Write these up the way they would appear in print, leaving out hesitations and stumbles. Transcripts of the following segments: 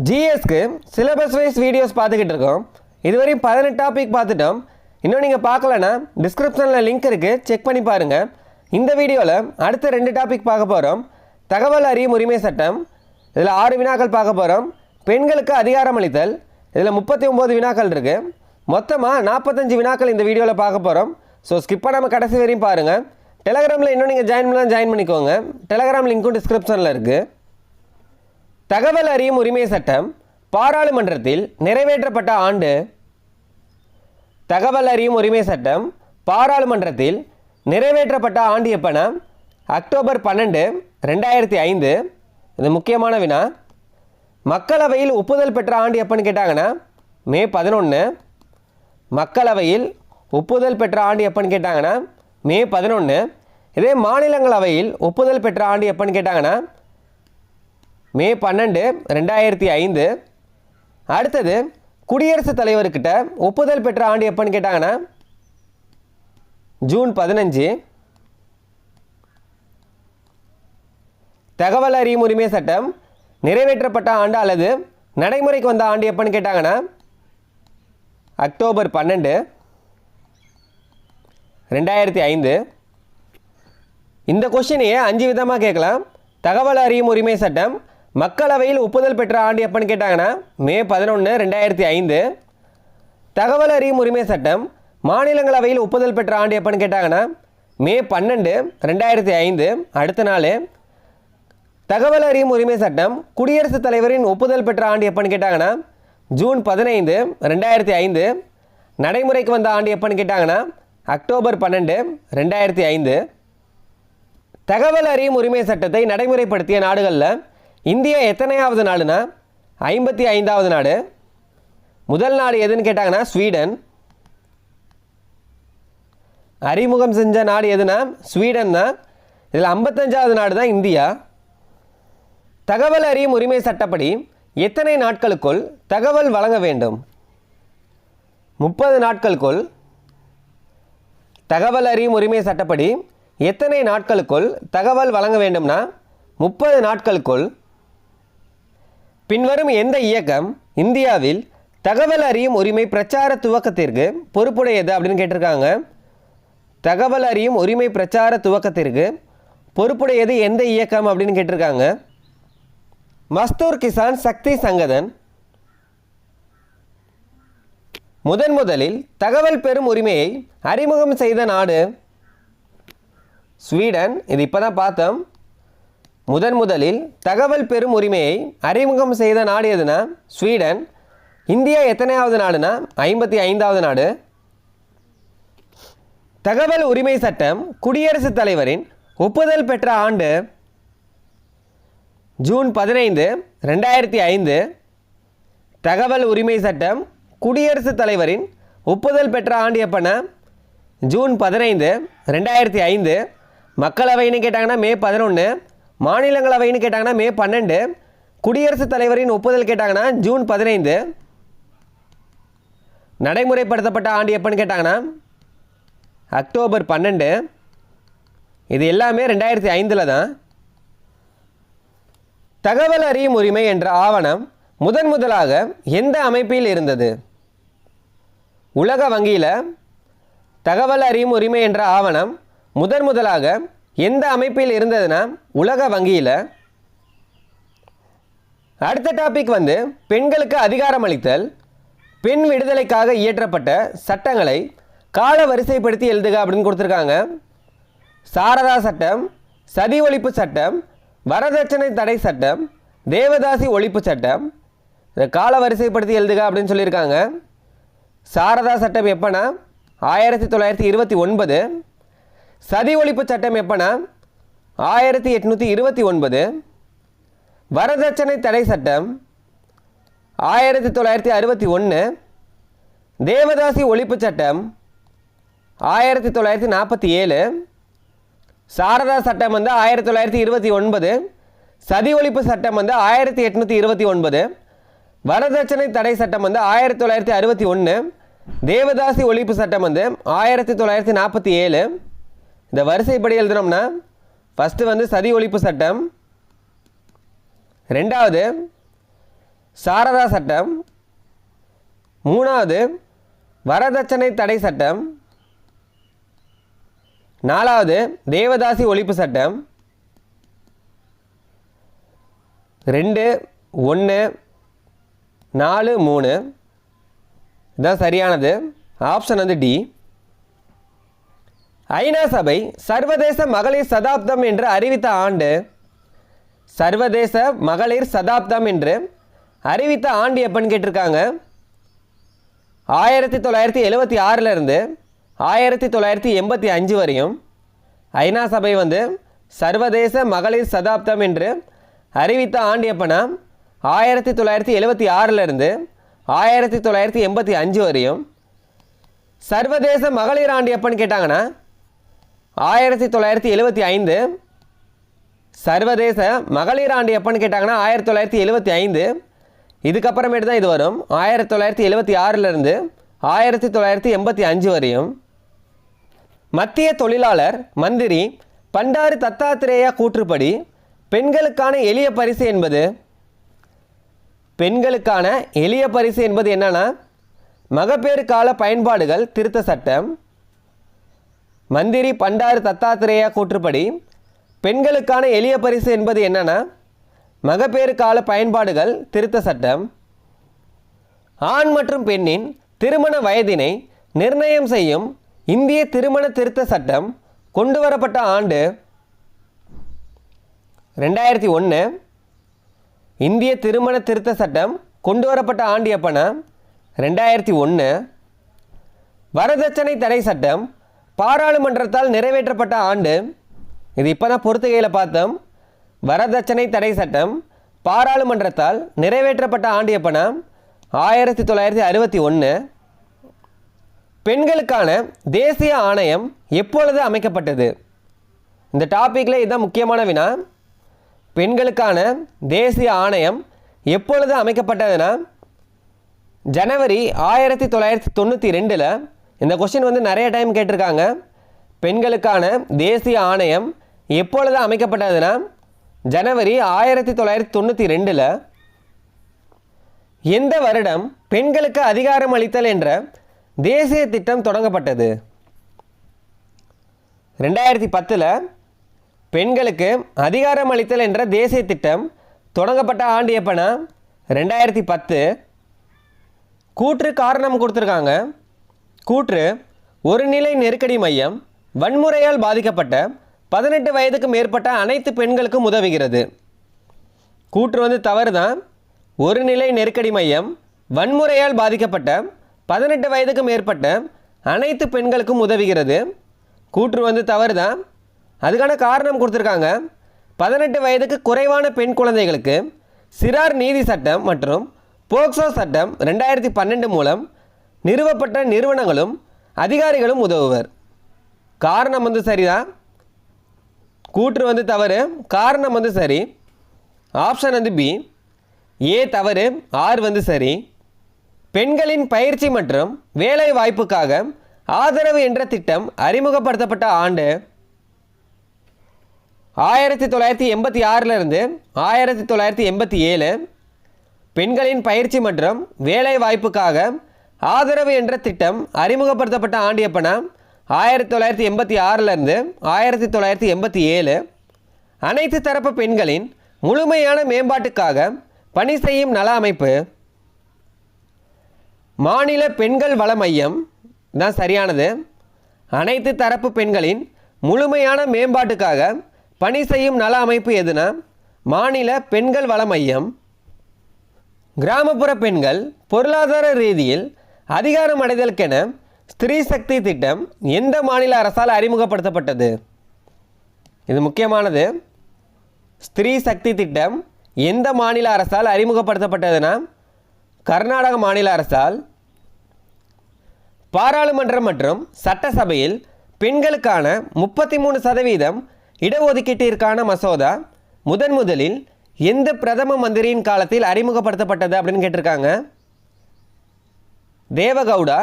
ஜிஎஸ்க்கு syllabus wise videos பார்த்துக்கிட்டு இருக்கோம். இதுவரையும் 18 டாபிக் பார்த்துட்டோம். இன்னும் நீங்கள் பார்க்கலன்னா டிஸ்கிரிப்ஷனில் லிங்க் இருக்குது, செக் பண்ணி பாருங்கள். இந்த வீடியோவில் அடுத்த 2 டாபிக் பார்க்க போகிறோம். தகவல் அறியும் உரிமை சட்டம், இதில் 6 வினாக்கள் பார்க்க போகிறோம். பெண்களுக்கு அதிகாரம் அளித்தல், இதில் 39 வினாக்கள் இருக்குது. மொத்தமாக 45 வினாக்கள் இந்த வீடியோவில் பார்க்க போகிறோம். ஸோ ஸ்கிப் பண்ணாமல் கடைசி வரையும் பாருங்கள். டெலகிராமில் இன்னும் நீங்கள் ஜாயின் பண்ணிக்கோங்க. டெலகிராம் லிங்க்கும் டிஸ்கிரிப்ஷனில் இருக்குது. தகவல் அறியும் உரிமை சட்டம் பாராளுமன்றத்தில் நிறைவேற்றப்பட்ட ஆண்டு. தகவல் அறியும் உரிமை சட்டம் பாராளுமன்றத்தில் நிறைவேற்றப்பட்ட ஆண்டு எப்போனா அக்டோபர் 12, 2005. இது முக்கியமான வினா. மக்களவையில் ஒப்புதல் பெற்ற ஆண்டு எப்போன்னு கேட்டாங்கன்னா மே 11. மக்களவையில் ஒப்புதல் பெற்ற ஆண்டு எப்போன்னு கேட்டாங்கன்னா மே 11. இதே மாநிலங்களவையில் ஒப்புதல் பெற்ற ஆண்டு எப்போன்னு கேட்டாங்கன்னா மே 12, 2005. அடுத்தது குடியரசுத் தலைவர்கிட்ட ஒப்புதல் பெற்ற ஆண்டு எப்போன்னு கேட்டாங்கன்னா ஜூன் 15. தகவல் அறியும் உரிமை சட்டம் நிறைவேற்றப்பட்ட ஆண்டு அல்லது நடைமுறைக்கு வந்த ஆண்டு எப்போன்னு கேட்டாங்கன்னா அக்டோபர் 12, 2005. இந்த கொஸ்டினையே 5 விதமாக கேட்கலாம். தகவல் அறியும் உரிமை சட்டம் மக்களவையில் ஒப்புதல் பெற்ற ஆண்டு எப்போன்னு கேட்டாங்கன்னா மே 11, 2005. தகவல் அறியும் உரிமை சட்டம் மாநிலங்களவையில் ஒப்புதல் பெற்ற ஆண்டு எப்போன்னு கேட்டாங்கன்னா மே 12, 2005. அடுத்த நாள். தகவல் அறியும் உரிமை சட்டம் குடியரசுத் தலைவரின் ஒப்புதல் பெற்ற ஆண்டு எப்போன்னு கேட்டாங்கன்னா ஜூன் 15, 2005. நடைமுறைக்கு வந்த ஆண்டு எப்போன்னு கேட்டாங்கன்னா அக்டோபர் 12, 2005. தகவல் அறியும் உரிமை சட்டத்தை நடைமுறைப்படுத்திய நாடுகளில் இந்தியா எத்தனையாவது நாடுனா 55வது நாடு. முதல் நாடு எதுன்னு கேட்டாங்கன்னா ஸ்வீடன். அறிமுகம் செஞ்ச நாடு எதுனா ஸ்வீடன் தான். இதில் 55வது நாடு தான் இந்தியா. தகவல் அறியும் உரிமை சட்டப்படி எத்தனை நாட்களுக்குள் தகவல் வழங்க வேண்டும்? 30 நாட்களுக்குள். தகவல் அறியும் உரிமை சட்டப்படி எத்தனை நாட்களுக்குள் தகவல் வழங்க வேண்டும்னா 30 நாட்களுக்குள். பின்வரும் எந்த இயக்கம் இந்தியாவில் தகவல் அறியும் உரிமை பிரச்சார துவக்கத்திற்கு பொறுப்புடையது அப்படின்னு கேட்டிருக்காங்க. தகவல் அறியும் உரிமை பிரச்சார துவக்கத்திற்கு பொறுப்புடையது எந்த இயக்கம் அப்படின்னு கேட்டிருக்காங்க. மஸ்தூர் கிசான் சக்தி சங்கதன். முதலில் தகவல் பெறும் உரிமையை அறிமுகம் செய்த நாடு ஸ்வீடன். இது இப்போ தான் பார்த்தோம். முதலில் தகவல் பெறும் உரிமையை அறிமுகம் செய்த நாடு எதுனா ஸ்வீடன். இந்தியா எத்தனையாவது நாடுனா 55வது நாடு. தகவல் உரிமை சட்டம் குடியரசுத் தலைவரின் ஒப்புதல் பெற்ற ஆண்டு ஜூன் 15, 2005. தகவல் உரிமை சட்டம் குடியரசுத் தலைவரின் ஒப்புதல் பெற்ற ஆண்டு எப்போனா ஜூன் 15, 2005. மக்களவைன்னு கேட்டாங்கன்னா மே 11. மாநிலங்களவைன்னு கேட்டாங்கன்னா மே 12. குடியரசுத் தலைவரின் ஒப்புதல் கேட்டாங்கன்னா ஜூன் 15. நடைமுறைப்படுத்தப்பட்ட ஆண்டு எப்போன்னு கேட்டாங்கன்னா அக்டோபர் 12. இது எல்லாமே 2005 தான். தகவல் அறியும் உரிமை என்ற ஆவணம் முதலாக எந்த அமைப்பில் இருந்தது? உலக வங்கியில். தகவல் அறியும் உரிமை என்ற ஆவணம் முதலாக எந்த அமைப்பில் இருந்ததுன்னா உலக வங்கியில். அடுத்த டாபிக் பெண்களுக்கு அதிகாரம் அளித்தல். பெண் விடுதலைக்காக இயற்றப்பட்ட சட்டங்களை கால வரிசைப்படுத்தி எழுதுக அப்படின்னு கொடுத்துருக்காங்க. சாரதா சட்டம், சதி ஒழிப்பு சட்டம், வரதட்சணை தடை சட்டம், தேவதாசி ஒழிப்பு சட்டம். இதை கால வரிசைப்படுத்தி எழுதுக அப்படின்னு சொல்லியிருக்காங்க. சாரதா சட்டம் எப்போனா 1929. சதி ஒழிப்பு சட்டம் எப்போனா 1829. வரதட்சணை தடை சட்டம் 1961. தேவதாசி ஒழிப்பு சட்டம் 1947. சாரதா சட்டம் 1929. சதி ஒழிப்பு சட்டம் 1829. வரதட்சணை தடை சட்டம் 1961. தேவதாசி ஒழிப்பு சட்டம் 1947. இந்த வரிசைப்படி எழுதுனோம்னா ஃபஸ்ட்டு சதி ஒழிப்பு சட்டம், ரெண்டாவது சாரதா சட்டம். 3வது வரதட்சணை தடை சட்டம். 4வது தேவதாசி ஒழிப்பு சட்டம். 2, 1, 4, 3 இதுதான் சரியானது. ஆப்ஷன் வந்து டி. ஐநா சபை சர்வதேச மகளிர் சதாப்தம் என்று அறிவித்த ஆண்டு. சர்வதேச மகளிர் சதாப்தம் என்று அறிவித்த ஆண்டு எப்பன்னு கேட்டிருக்காங்க. 1976 1985 வரையும் ஐநா சபை வந்து சர்வதேச மகளிர் சதாப்தம் என்று அறிவித்த ஆண்டு எப்பனா 1976 1985 வரையும். சர்வதேச மகளிர் ஆண்டு எப்பன்னு கேட்டாங்கன்னா 1975. சர்வதேச மகளிர் ஆண்டு எப்பன்னு கேட்டாங்கன்னா 1975. இதுக்கப்புறமேட்டு தான் இது வரும் 1976 1985 வரையும். மத்திய தொழிலாளர் மந்திரி பண்டாரு தத்தாத்திரேயா கூற்றுப்படி பெண்களுக்கான எளிய பரிசு என்பது. பெண்களுக்கான எளிய பரிசு என்பது என்னன்னா மகப்பேறு கால பயன்பாடுகள் திருத்த சட்டம். மந்திரி பண்டாரு தத்தாத்திரேயா கூற்றுப்படி பெண்களுக்கான எளிய பரிசு என்பது என்னன்னா மகப்பேறு கால பயன்பாடுகள் திருத்த சட்டம். ஆண் மற்றும் பெண்ணின் திருமண வயதினை நிர்ணயம் செய்யும் இந்திய திருமண திருத்த சட்டம் கொண்டு வரப்பட்ட ஆண்டு. 2001. இந்திய திருமண திருத்த சட்டம் கொண்டு வரப்பட்ட ஆண்டு எப்பனா 2001. வரதட்சணை தடை சட்டம் பாராளுமன்றத்தால் நிறைவேற்றப்பட்ட ஆண்டு. இது இப்போ தான் பொறுத்துகையில் பார்த்தோம். வரதட்சணை தடை சட்டம் பாராளுமன்றத்தால் நிறைவேற்றப்பட்ட ஆண்டு எப்பனா 1961. பெண்களுக்கான தேசிய ஆணையம் எப்பொழுது அமைக்கப்பட்டது? இந்த டாப்பிக்கில் இதுதான் முக்கியமான வினா. பெண்களுக்கான தேசிய ஆணையம் எப்பொழுது அமைக்கப்பட்டதுன்னா ஜனவரி 1992. இந்த கொஸ்டின் வந்து நிறைய டைம் கேட்டிருக்காங்க. பெண்களுக்கான தேசிய ஆணையம் எப்பொழுது அமைக்கப்பட்டதுன்னா ஜனவரி 1992. எந்த வருடம் பெண்களுக்கு அதிகாரம் அளித்தல் என்ற தேசிய திட்டம் தொடங்கப்பட்டது? 2010. பெண்களுக்கு அதிகாரம் அளித்தல் என்ற தேசிய திட்டம் தொடங்கப்பட்ட ஆண்டு எப்பனா 2010. கூற்று காரணம் கொடுத்துருக்காங்க. கூற்று ஒரு நிலை நெருக்கடி மையம் வன்முறையால் பாதிக்கப்பட்ட 18 வயதுக்கு மேற்பட்ட அனைத்து பெண்களுக்கும் உதவுகிறது. கூற்று வந்து தவறு தான். ஒரு நிலை நெருக்கடி மையம் வன்முறையால் பாதிக்கப்பட்ட 18 வயதுக்கு மேற்பட்ட அனைத்து பெண்களுக்கும் உதவுகிறது. கூற்று வந்து தவறு தான். அதுக்கான காரணம் கொடுத்துருக்காங்க. 18 வயதுக்கு குறைவான பெண் குழந்தைகளுக்கு சிறார் நீதி சட்டம் மற்றும் போக்சோ சட்டம் 2012 மூலம் நிறுவப்பட்ட நிறுவனங்களும் அதிகாரிகளும் உதவுவர். காரணம் வந்து சரிதான். கூற்று வந்து தவறு, காரணம் வந்து சரி. ஆப்ஷன் வந்து பி. ஏ தவறு, ஆர் வந்து சரி. பெண்களின் பயிற்சி மற்றும் வேலை வாய்ப்புக்காக ஆதரவு என்ற திட்டம் அறிமுகப்படுத்தப்பட்ட ஆண்டு 1986 1987. பெண்களின் பயிற்சி மற்றும் வேலை வாய்ப்புக்காக ஆதரவு என்ற திட்டம் அறிமுகப்படுத்தப்பட்ட ஆண்டு எப்பனா 1986 1987. அனைத்து தரப்பு பெண்களின் முழுமையான மேம்பாட்டுக்காக பணி செய்யும் நல அமைப்பு. மாநில பெண்கள் வள மையம் தான் சரியானது. அனைத்து தரப்பு பெண்களின் முழுமையான மேம்பாட்டுக்காக பணி செய்யும் நல அமைப்பு எதுனா மாநில பெண்கள் வள மையம். கிராமப்புற பெண்கள் பொருளாதார ரீதியில் அதிகாரம் அடைதலுக்கென ஸ்திரீ சக்தி திட்டம் எந்த மாநில அரசால் அறிமுகப்படுத்தப்பட்டது? இது முக்கியமானது. ஸ்திரீ சக்தி திட்டம் எந்த மாநில அரசால் அறிமுகப்படுத்தப்பட்டதுன்னா கர்நாடக மாநில அரசால். பாராளுமன்றம் மற்றும் சட்டசபையில் பெண்களுக்கான 33% இடஒதுக்கீட்டிற்கான மசோதா முதலில் எந்த பிரதம மந்திரியின் காலத்தில் அறிமுகப்படுத்தப்பட்டது அப்படின்னு கேட்டிருக்காங்க. தேவகவுடா.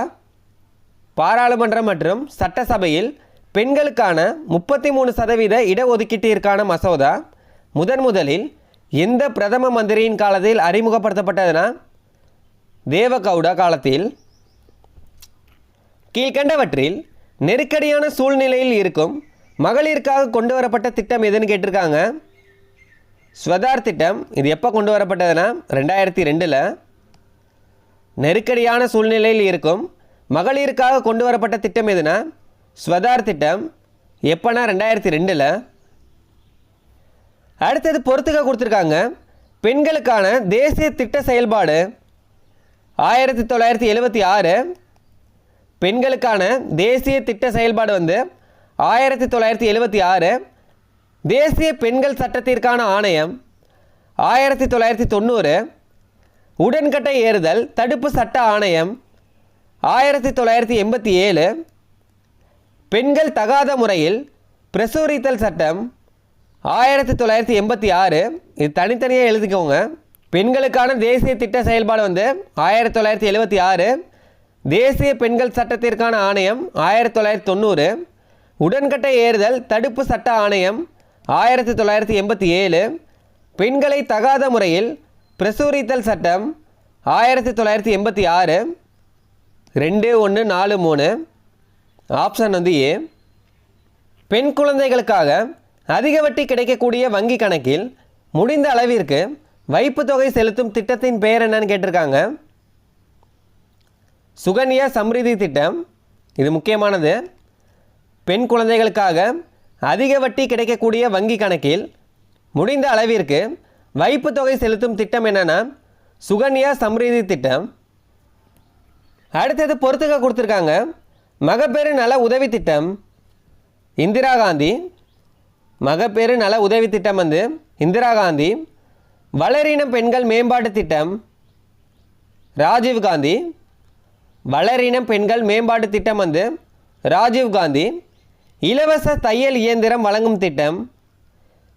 பாராளுமன்றம் மற்றும் சட்டசபையில் பெண்களுக்கான 33% இடஒதுக்கீட்டிற்கான மசோதா முதலில் எந்த பிரதம மந்திரியின் காலத்தில் அறிமுகப்படுத்தப்பட்டதுன்னா தேவகவுடா காலத்தில். கீழ்கண்டவற்றில் நெருக்கடியான சூழ்நிலையில் இருக்கும் மகளிருக்காக கொண்டு வரப்பட்ட திட்டம் எதுன்னு கேட்டிருக்காங்க. ஸ்வதார் திட்டம். இது எப்போ கொண்டு வரப்பட்டதுன்னா 2002. நெருக்கடியான சூழ்நிலையில் இருக்கும் மகளிருக்காக கொண்டு வரப்பட்ட திட்டம் எதுனா ஸ்வதார் திட்டம். எப்போனா 2002. அடுத்தது பொறுத்துக்க கொடுத்துருக்காங்க. பெண்களுக்கான தேசிய திட்ட செயல்பாடு 1976. பெண்களுக்கான தேசிய திட்ட செயல்பாடு வந்து 1976. தேசிய பெண்கள் சட்டத்திற்கான ஆணையம் 1990. உடன்கட்டை ஏறுதல் தடுப்பு சட்ட ஆணையம் 1987. பெண்கள் தகாத முறையில் பிரசுரித்தல் சட்டம் 1986. இது தனித்தனியாக எழுதிக்கோங்க. பெண்களுக்கான தேசிய திட்ட செயல்பாடு வந்து 1976. தேசிய பெண்கள் சட்டத்திற்கான ஆணையம் 1990. உடன்கட்டை ஏறுதல் தடுப்பு சட்ட ஆணையம் 1987. பெண்களை தகாத முறையில் பிரசுரித்தல் சட்டம் 1986. 2143. ஆப்ஷன் வந்து ஏ. பெண் குழந்தைகளுக்காக அதிக வட்டி கிடைக்கக்கூடிய வங்கி கணக்கில் முடிந்த அளவிற்கு வைப்பு தொகை செலுத்தும் திட்டத்தின் பெயர் என்னன்னு கேட்டிருக்காங்க. சுகன்யா சம்ரிதி திட்டம். இது முக்கியமானது. பெண் குழந்தைகளுக்காக அதிக வட்டி கிடைக்கக்கூடிய வங்கி கணக்கில் முடிந்த அளவிற்கு வைப்பு தொகை செலுத்தும் திட்டம் என்னன்னா சுகன்யா சம்ரிதி திட்டம். அடுத்தது பொறுத்துக்க கொடுத்துருக்காங்க. மகப்பேறு நல உதவி திட்டம் இந்திரா காந்தி. மகப்பேறு நல உதவி திட்டம் வந்து இந்திரா காந்தி. வளரினம் பெண்கள் மேம்பாட்டு திட்டம் ராஜீவ் காந்தி. வளரினம் பெண்கள் மேம்பாட்டு திட்டம் வந்து ராஜீவ் காந்தி. இலவச தையல் இயந்திரம் வழங்கும் திட்டம்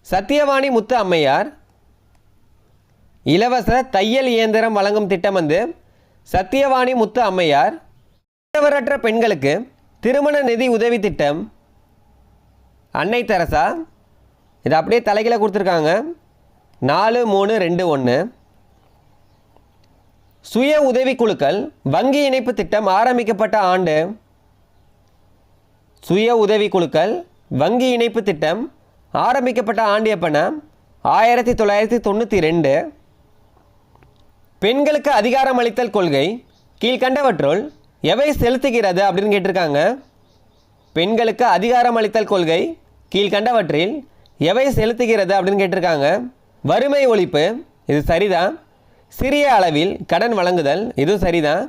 சத்தியவாணி முத்து அம்மையார். இலவச தையல் இயந்திரம் வழங்கும் திட்டம் வந்து சத்தியவாணி முத்து அம்மையார். கணவரற்ற பெண்களுக்கு திருமண நிதி உதவி திட்டம் அன்னை தெரசா. இது அப்படியே தலைகீழ கொடுத்துருக்காங்க. 4321. சுய உதவி குழுக்கள் வங்கி இணைப்பு திட்டம் ஆரம்பிக்கப்பட்ட ஆண்டு. சுய உதவி குழுக்கள் வங்கி இணைப்பு திட்டம் ஆரம்பிக்கப்பட்ட ஆண்டு எப்போனா 1992. பெண்களுக்கு அதிகாரம் அளித்தல் கொள்கை கீழ்கண்டவற்றுள் எவை செலுத்துகிறது அப்படின்னு கேட்டிருக்காங்க. பெண்களுக்கு அதிகாரம் அளித்தல் கொள்கை கீழ்கண்டவற்றில் எவை செலுத்துகிறது அப்படின்னு கேட்டிருக்காங்க. வறுமை ஒழிப்பு. இது சரிதான். சிறிய அளவில் கடன் வழங்குதல். இதுவும் சரிதான்.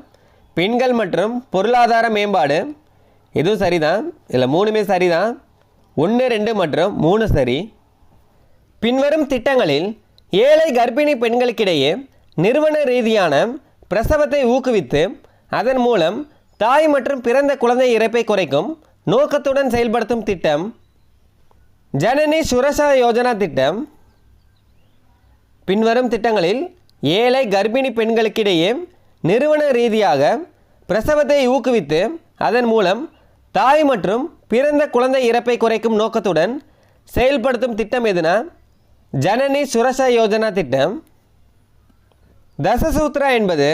பெண்கள் மற்றும் பொருளாதார மேம்பாடு. இதுவும் சரிதான். இதில் 3மே சரிதான். 1, 2 மற்றும் 3 சரி. பின்வரும் திட்டங்களில் ஏழை கர்ப்பிணி பெண்களுக்கிடையே நிறுவன ரீதியான பிரசவத்தை ஊக்குவித்து அதன் மூலம் தாய் மற்றும் பிறந்த குழந்தை இறப்பை குறைக்கும் நோக்கத்துடன் செயல்படுத்தும் திட்டம் ஜனனி சுரக்ஷா யோஜனா திட்டம். பின்வரும் திட்டங்களில் ஏழை கர்ப்பிணி பெண்களுக்கிடையே நிறுவன ரீதியாக பிரசவத்தை ஊக்குவித்து அதன் மூலம் தாய் மற்றும் பிறந்த குழந்தை இறப்பை குறைக்கும் நோக்கத்துடன் செயல்படுத்தும் திட்டம் எதுனா ஜனனி சுரக்ஷா யோஜனா திட்டம். தசசூத்ரா என்பது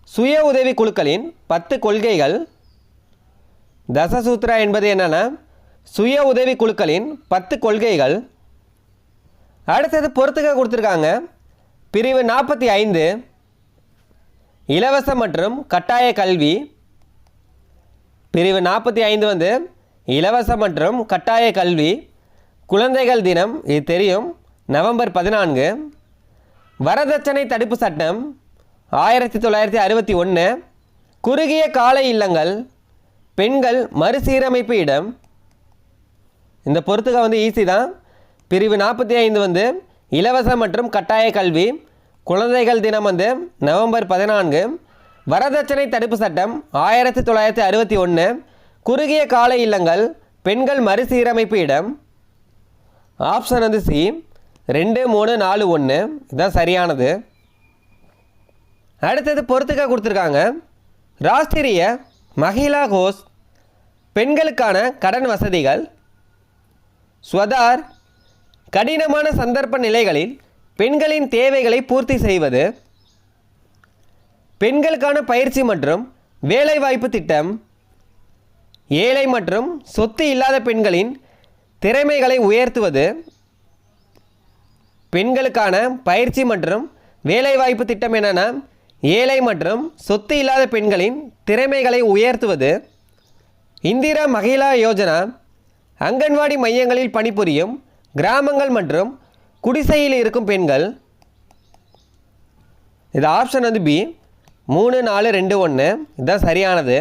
சுய உதவி குழுக்களின் 10 கொள்கைகள். தசசூத்ரா என்பது என்னன்னா சுய உதவி குழுக்களின் 10 கொள்கைகள். அடுத்தது பொறுத்துக்க கொடுத்துருக்காங்க. பிரிவு 45 இலவச மற்றும் கட்டாய கல்வி. பிரிவு 45 வந்து இலவச மற்றும் கட்டாய கல்வி. குழந்தைகள் தினம் இது தெரியும், நவம்பர் 14. வரதட்சணை தடுப்பு சட்டம் 1961. குறுகிய கால இல்லங்கள் பெண்கள் மறுசீரமைப்பு இடம். இந்த பொறுத்துக்க வந்து ஈஸி தான். பிரிவு 45 வந்து இலவச மற்றும் கட்டாய கல்வி. குழந்தைகள் தினம் வந்து நவம்பர் 14. வரதட்சணை தடுப்பு சட்டம் 1961. குறுகிய கால இல்லங்கள் பெண்கள் மறுசீரமைப்பு இடம். ஆப்ஷன் வந்து சி 2, 3, 4, 1 இதுதான் சரியானது. அடுத்தது பொறுத்துக்க கொடுத்துருக்காங்க. ராஷ்டிரிய மகிழா கோஷ் பெண்களுக்கான கடன் வசதிகள். ஸ்வதார் கடினமான சந்தர்ப்ப நிலைகளில் பெண்களின் தேவைகளை பூர்த்தி செய்வது. பெண்களுக்கான பயிற்சி மற்றும் வேலைவாய்ப்பு திட்டம். ஏழை மற்றும் சொத்து இல்லாத பெண்களின் திறமைகளை உயர்த்துவது. பெண்களுக்கான பயிற்சி மற்றும் வேலைவாய்ப்பு திட்டம் என்னென்னா ஏழை மற்றும் சொத்து இல்லாத பெண்களின் திறமைகளை உயர்த்துவது. இந்திரா மகிழா யோஜனா அங்கன்வாடி மையங்களில் பணிபுரியும் கிராமங்கள் மற்றும் குடிசையில் இருக்கும் பெண்கள். இது ஆப்ஷன் வந்து பி 3 4 2 1 இதுதான் சரியானது.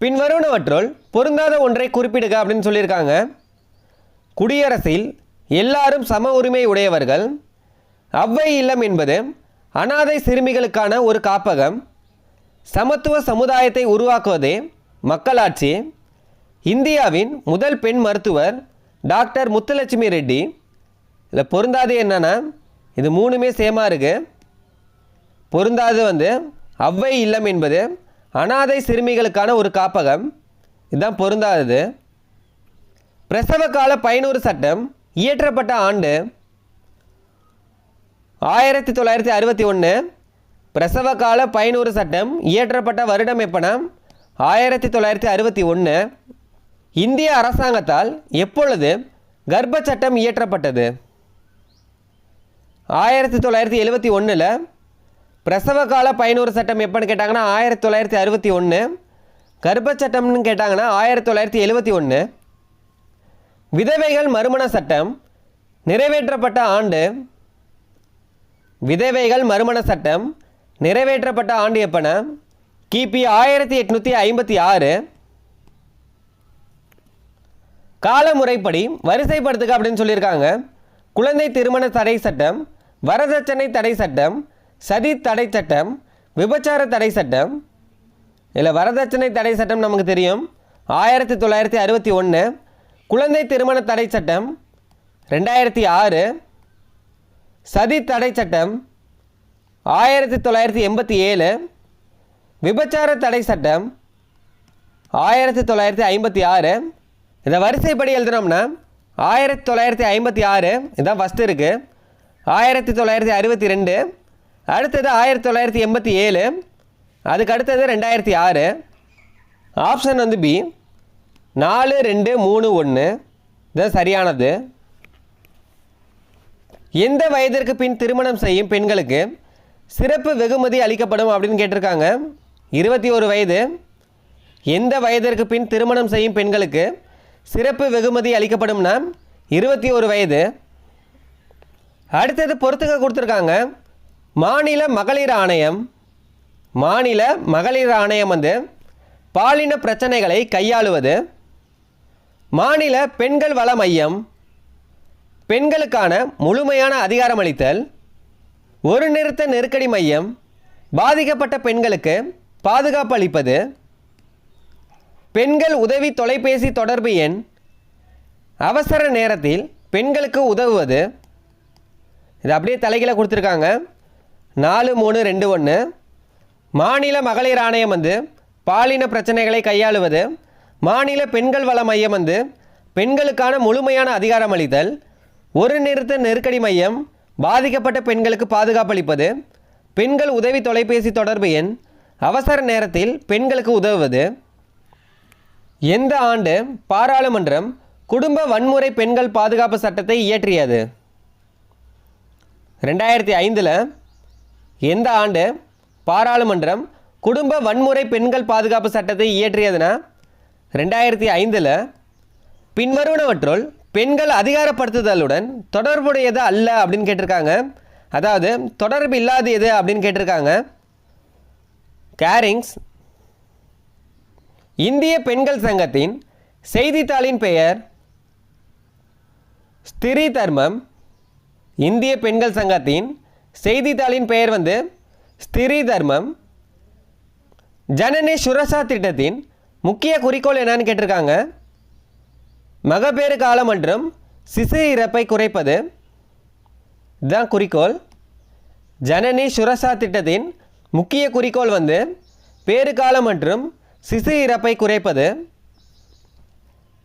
பின்வருவனவற்றுள் பொருந்தாத ஒன்றை குறிப்பிடுக அப்படின்னு சொல்லியிருக்காங்க. குடியரசில் எல்லாரும் சம உரிமை உடையவர்கள். அவ்வை இல்லம் என்பது அனாதை சிறுமிகளுக்கான ஒரு காப்பகம். சமத்துவ சமுதாயத்தை உருவாக்குவதே மக்களாட்சி. இந்தியாவின் முதல் பெண் மருத்துவர் டாக்டர் முத்துலட்சுமி ரெட்டி. இதில் பொருந்தாது என்னன்னா இது மூணுமே சேமாக இருக்குது. பொருந்தாது வந்து அவ்வை இல்லம் என்பது அனாதை சிறுமிகளுக்கான ஒரு காப்பகம். இதுதான் பொருந்தாதது. பிரசவ கால பயனூறு சட்டம் இயற்றப்பட்ட ஆண்டு 1961. பிரசவ கால பயனூறு சட்டம் இயற்றப்பட்ட வருடம் எப்பனா 1961. இந்திய அரசாங்கத்தால் எப்பொழுது கர்ப்ப சட்டம் இயற்றப்பட்டது? 1971. பிரசவ கால பயனூறு சட்டம் எப்போன்னு கேட்டாங்கன்னா 1961. கர்ப்ப சட்டம்னு கேட்டாங்கன்னா 1971. விதவைகள் மறுமண சட்டம் நிறைவேற்றப்பட்ட ஆண்டு. விதவைகள் மறுமண சட்டம் நிறைவேற்றப்பட்ட ஆண்டு எப்பனா கிபி 1856. காலமுறைப்படி வரிசைப்படுத்துக அப்படின்னு சொல்லியிருக்காங்க. குழந்தை திருமண தடை சட்டம், வரதட்சணை தடை சட்டம், சதி தடை சட்டம், விபச்சார தடை சட்டம். இதில் வரதட்சணை தடை சட்டம் நமக்கு தெரியும் 1961. குழந்தை திருமண தடை சட்டம் 2006. சதி தடை சட்டம் 1987. விபச்சார தடை சட்டம் 1956. இதை வரிசைப்படி எழுதுனோம்னா 1956 இதுதான் ஃபஸ்ட்டு இருக்குது. 1962, அடுத்தது 1987, அதுக்கு அடுத்தது 2006. ஆப்ஷன் வந்து பி 4 2 3 1 இதுதான் சரியானது. எந்த வயதிற்கு பின் திருமணம் செய்யும் பெண்களுக்கு சிறப்பு வெகுமதி அளிக்கப்படும் அப்படின்னு கேட்டிருக்காங்க. 21 வயது. எந்த வயதிற்கு பின் திருமணம் செய்யும் பெண்களுக்கு சிறப்பு வெகுமதி அளிக்கப்படும்னா 21 வயது. அடுத்தது பொறுத்துக்க கொடுத்துருக்காங்க. மாநில மகளிர் ஆணையம். மாநில மகளிர் ஆணையம் வந்து பாலின பிரச்சனைகளை கையாளுவது. மாநில பெண்கள் வள மையம் பெண்களுக்கான முழுமையான அதிகாரமளித்தல். ஒரு நிறுத்த நெருக்கடி மையம் பாதிக்கப்பட்ட பெண்களுக்கு பாதுகாப்பு அளிப்பது. பெண்கள் உதவி தொலைபேசி தொடர்பு எண் அவசர நேரத்தில் பெண்களுக்கு உதவுவது. இது அப்படியே தலைகீழ கொடுத்துருக்காங்க. 4 3 2 1. மாநில மகளிர் ஆணையம் வந்து பாலின பிரச்சனைகளை கையாளுவது. மாநில பெண்கள் வள மையம் வந்து பெண்களுக்கான முழுமையான அதிகாரம் அளித்தல். ஒரு நிறுத்த நெருக்கடி மையம் பாதிக்கப்பட்ட பெண்களுக்கு பாதுகாப்பு அளிப்பது. பெண்கள் உதவி தொலைபேசி தொடர்பு எண் அவசர நேரத்தில் பெண்களுக்கு உதவுவது. எந்த ஆண்டு பாராளுமன்றம் குடும்ப வன்முறை பெண்கள் பாதுகாப்பு சட்டத்தை இயற்றியது? 2005. எந்த ஆண்டு பாராளுமன்றம் குடும்ப வன்முறை பெண்கள் பாதுகாப்பு சட்டத்தை இயற்றியதுன்னா 2005. பின்வருவனவற்றுள் பெண்கள் அதிகாரப்படுத்துதலுடன் தொடர்புடையது அல்ல அப்படின்னு கேட்டிருக்காங்க. அதாவது தொடர்பு இல்லாத எது அப்படின்னு கேட்டிருக்காங்க. கேரிங்ஸ். இந்திய பெண்கள் சங்கத்தின் செய்தித்தாளின் பெயர் ஸ்திரீ தர்மம். இந்திய பெண்கள் சங்கத்தின் செய்தித்தாளின் பெயர் வந்து ஸ்திரீ தர்மம். ஜனனி சுரக்ஷா திட்டத்தின் முக்கிய குறிக்கோள் என்னன்னு கேட்டிருக்காங்க. மகப்பேறு காலம் மற்றும் சிசு இறப்பை குறைப்பது. இதுதான் குறிக்கோள். ஜனனி சுரக்ஷா திட்டத்தின் முக்கிய குறிக்கோள் வந்து பேறுகாலம் மற்றும் சிசு இறப்பை குறைப்பது.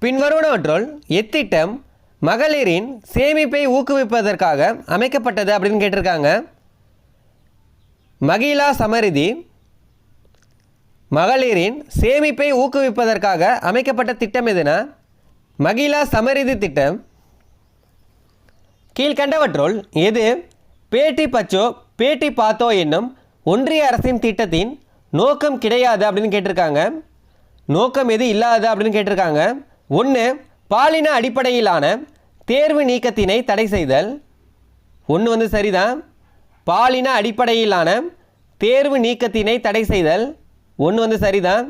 பின்வருவனவற்றுள் எத்திட்டம் மகளிரின் சேமிப்பை ஊக்குவிப்பதற்காக அமைக்கப்பட்டது அப்படின்னு கேட்டிருக்காங்க. மகிழா சமரிதி மகளிரின் சேமிப்பை ஊக்குவிப்பதற்காக அமைக்கப்பட்ட திட்டம் எதுனா மகிழா சமரிதி திட்டம். கீழ்கண்டவற்றுள் எது பேட்டி பச்சோ பேட்டி பாத்தோ என்னும் ஒன்றிய அரசின் திட்டத்தின் நோக்கம் கிடையாது அப்படின்னு கேட்டிருக்காங்க. நோக்கம் எது இல்லாது அப்படின்னு கேட்டிருக்காங்க. 1 பாலின அடிப்படையிலான தேர்வு நீக்கத்தினை தடை செய்தல். 1 சரிதான். பாலின அடிப்படையிலான தேர்வு நீக்கத்தினை தடை செய்தல் 1 சரிதான்.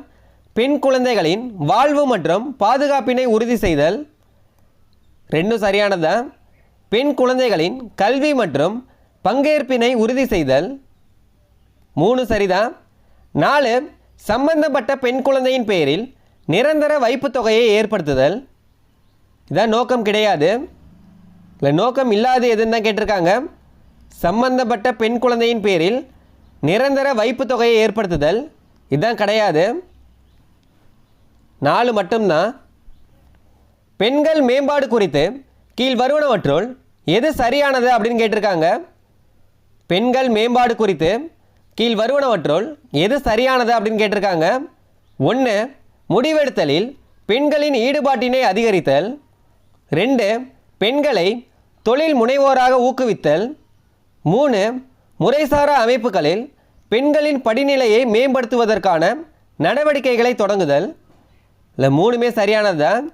பெண் குழந்தைகளின் வாழ்வு மற்றும் பாதுகாப்பினை உறுதி செய்தல் 2 சரியானதான். பெண் குழந்தைகளின் கல்வி மற்றும் பங்கேற்பினை உறுதி செய்தல் 3 சரிதான். 4 சம்பந்தப்பட்ட பெண் குழந்தையின் பெயரில் நிரந்தர வைப்பு தொகையை ஏற்படுத்துதல். இதான் நோக்கம் கிடையாது. இல்லை நோக்கம் இல்லாது எதுன்னு தான் கேட்டிருக்காங்க. சம்பந்தப்பட்ட பெண் குழந்தையின் பேரில் நிரந்தர வைப்பு தொகையை ஏற்படுத்துதல் இதுதான் கிடையாது. 4 மட்டும்தான். பெண்கள் மேம்பாடு குறித்து கீழ் வருவனவற்றுள் எது சரியானது அப்படின்னு கேட்டிருக்காங்க. பெண்கள் மேம்பாடு குறித்து கீழ் வருவனவற்றுள் எது சரியானது அப்படின்னு கேட்டிருக்காங்க. 1 முடிவெடுத்தலில் பெண்களின் ஈடுபாட்டினை அதிகரித்தல். 2 பெண்களை தொழில் முனைவோராக ஊக்குவித்தல். 3 முறைசாரா அமைப்புகளில் பெண்களின் படிநிலையை மேம்படுத்துவதற்கான நடவடிக்கைகளை தொடங்குதல். இல்லை 3மே சரியானது தான்.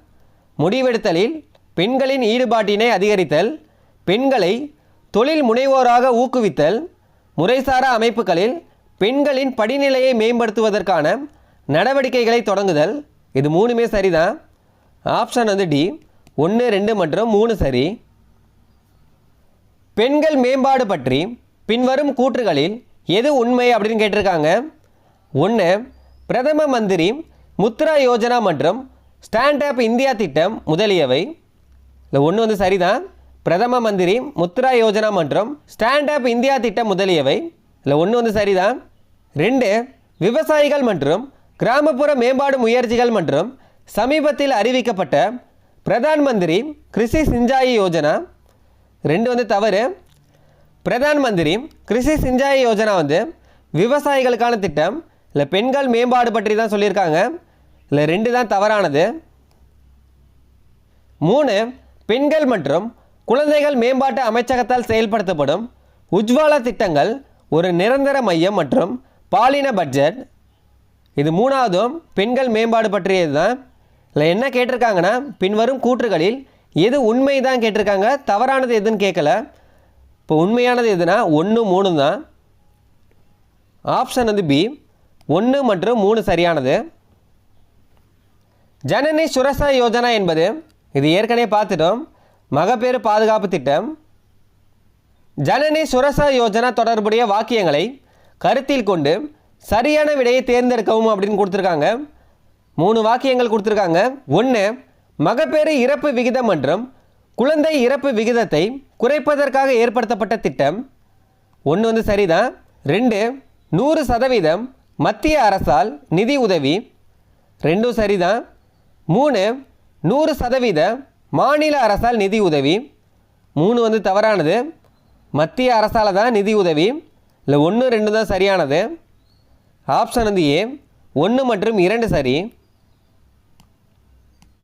முடிவெடுத்தலில் பெண்களின் ஈடுபாட்டினை அதிகரித்தல், பெண்களை தொழில் முனைவோராக ஊக்குவித்தல், முறைசாரா அமைப்புகளில் பெண்களின் படிநிலையை மேம்படுத்துவதற்கான நடவடிக்கைகளை தொடங்குதல் இது 3மே சரிதான். ஆப்ஷன் டி 1, 2 மற்றும் 3 சரி. பெண்கள் மேம்பாடு பற்றி பின்வரும் கூற்றுகளில் எது உண்மை அப்படின்னு கேட்டிருக்காங்க. 1 பிரதம மந்திரி முத்ரா யோஜனா மற்றும் ஸ்டாண்ட் அப் இந்தியா திட்டம் முதலியவை. இல்லை 1 சரிதான். பிரதம மந்திரி முத்ரா யோஜனா மற்றும் ஸ்டாண்ட் அப் இந்தியா திட்டம் முதலியவை. இல்லை 1 சரிதான். 2 விவசாயிகள் மற்றும் கிராமப்புற மேம்பாடு முயற்சிகள் மற்றும் சமீபத்தில் அறிவிக்கப்பட்ட பிரதான் மந்திரி கிருஷி சிஞ்சாயி யோஜனா 2 தவறு. பிரதான் மந்திரி கிருஷி சிஞ்சாயி யோஜனா விவசாயிகளுக்கான திட்டம். இல்லை பெண்கள் மேம்பாடு பற்றி தான் சொல்லியிருக்காங்க. இல்லை 2 தான் தவறானது. 3 பெண்கள் மற்றும் குழந்தைகள் மேம்பாட்டு அமைச்சகத்தால் செயல்படுத்தப்படும் உஜ்வாலா திட்டங்கள் ஒரு நிரந்தர மையம் மற்றும் பாலின பட்ஜெட். இது 3வதும் பெண்கள் மேம்பாடு பற்றியது தான். இல்லை என்ன கேட்டிருக்காங்கன்னா பின்வரும் கூற்றுகளில் எது உண்மை தான் கேட்டிருக்காங்க, தவறானது எதுன்னு கேட்கல. இப்போ உண்மையானது எதுனா 1, 3 தான். ஆப்ஷன் பி 1 மற்றும் 3 சரியானது. ஜனனி சுரக்ஷா யோஜனா என்பது இது ஏற்கனவே பார்த்துட்டோம், மகப்பேறு பாதுகாப்பு திட்டம். ஜனனி சுரக்ஷா யோஜனா தொடர்புடைய வாக்கியங்களை கருத்தில் கொண்டு சரியான விடையை தேர்ந்தெடுக்கவும் அப்படின்னு கொடுத்துருக்காங்க. 3 வாக்கியங்கள் கொடுத்துருக்காங்க. 1 மகப்பேறு இறப்பு விகிதம் மற்றும் குழந்தை இறப்பு விகிதத்தை குறைப்பதற்காக ஏற்படுத்தப்பட்ட திட்டம் 1 சரிதான். 2 100% மத்திய அரசால் நிதி உதவி 2 சரிதான். 3 100% மாநில அரசால் நிதி உதவி 3 தவறானது. மத்திய அரசால் தான் நிதி உதவி. இல்லை 1, 2 தான் சரியானது. ஆப்ஷன் ஏ 1 மற்றும் 2 சரி.